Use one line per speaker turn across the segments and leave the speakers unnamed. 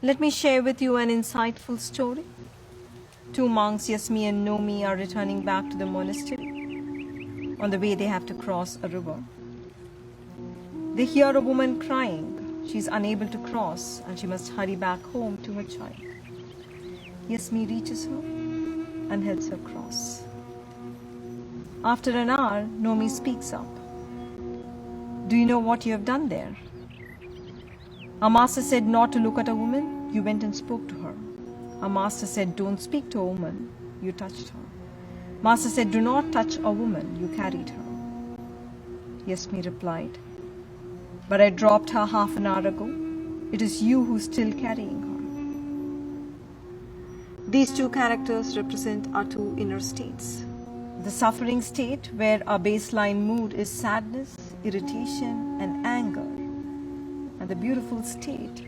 Let me share with you an insightful story. Two monks, Yesmi and Nomi, are returning back to the monastery. On the way, they have to cross a river. They hear a woman crying. She is unable to cross and she must hurry back home to her child. Yesmi reaches her and helps her cross. After an hour, Nomi speaks up. Do you know what you have done there? Our master said not to look at a woman. You went and spoke to her. Our master said don't speak to a woman. You touched her. Master said do not touch a woman. You carried her. Yesmi replied, but I dropped her half an hour ago. It is you who's still carrying her. These two characters represent our two inner states. The suffering state, where our baseline mood is sadness, irritation, and anger. And the beautiful state,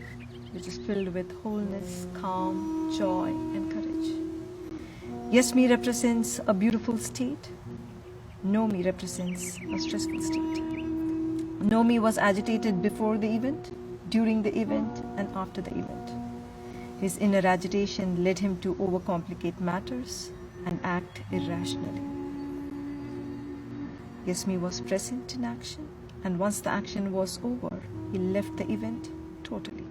which is filled with wholeness, calm, joy, and courage. Yesmi represents a beautiful state. Nomi represents a stressful state. Nomi was agitated before the event, during the event, and after the event. His inner agitation led him to overcomplicate matters and act irrationally. Yesmi was present in action, and once the action was over, he left the event totally.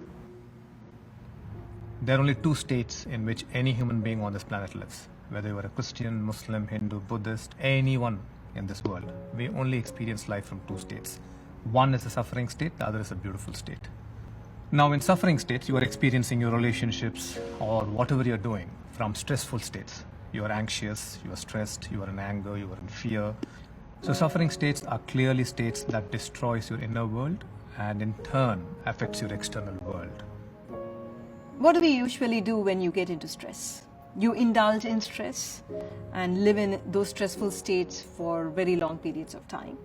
There are only two states in which any human being on this planet lives. Whether you are a Christian, Muslim, Hindu, Buddhist, anyone in this world, we only experience life from two states. One is a suffering state, the other is a beautiful state. Now, in suffering states, you are experiencing your relationships or whatever you're doing from stressful states. You are anxious, you are stressed, you are in anger, you are in fear. So suffering states are clearly states that destroys your inner world and in turn affects your external world.
What do we usually do when you get into stress? You indulge in stress and live in those stressful states for very long periods of time.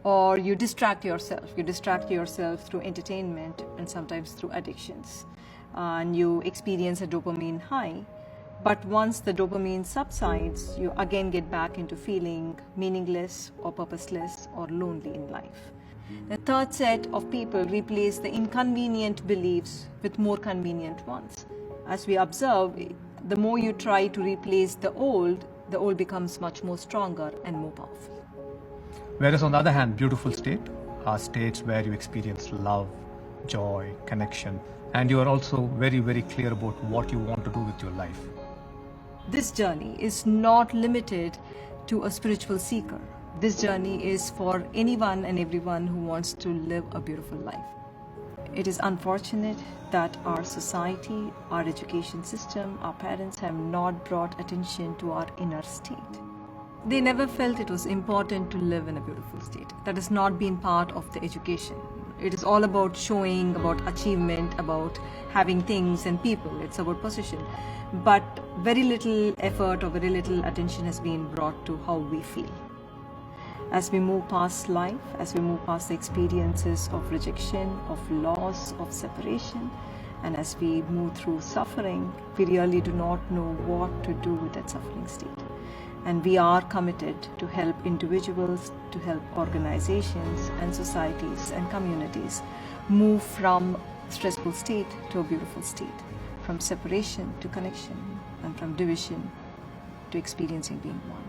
Or you distract yourself. You distract yourself through entertainment and sometimes through addictions. And you experience a dopamine high. But once the dopamine subsides, you again get back into feeling meaningless or purposeless or lonely in life. The third set of people replace the inconvenient beliefs with more convenient ones. As we observe, the more you try to replace the old becomes much more stronger and more powerful.
Whereas on the other hand, beautiful state are states where you experience love, joy, connection, and you are also very, very clear about what you want to do with your life.
This journey is not limited to a spiritual seeker. This journey is for anyone and everyone who wants to live a beautiful life. It is unfortunate that our society, our education system, our parents have not brought attention to our inner state. They never felt it was important to live in a beautiful state. That has not been part of the education. It is all about showing, about achievement, about having things and people. It's about position. But very little effort or very little attention has been brought to how we feel. As we move past life, as we move past the experiences of rejection, of loss, of separation, and as we move through suffering, we really do not know what to do with that suffering state. And we are committed to help individuals, to help organizations and societies and communities move from stressful state to a beautiful state, from separation to connection, and from division to experiencing being one.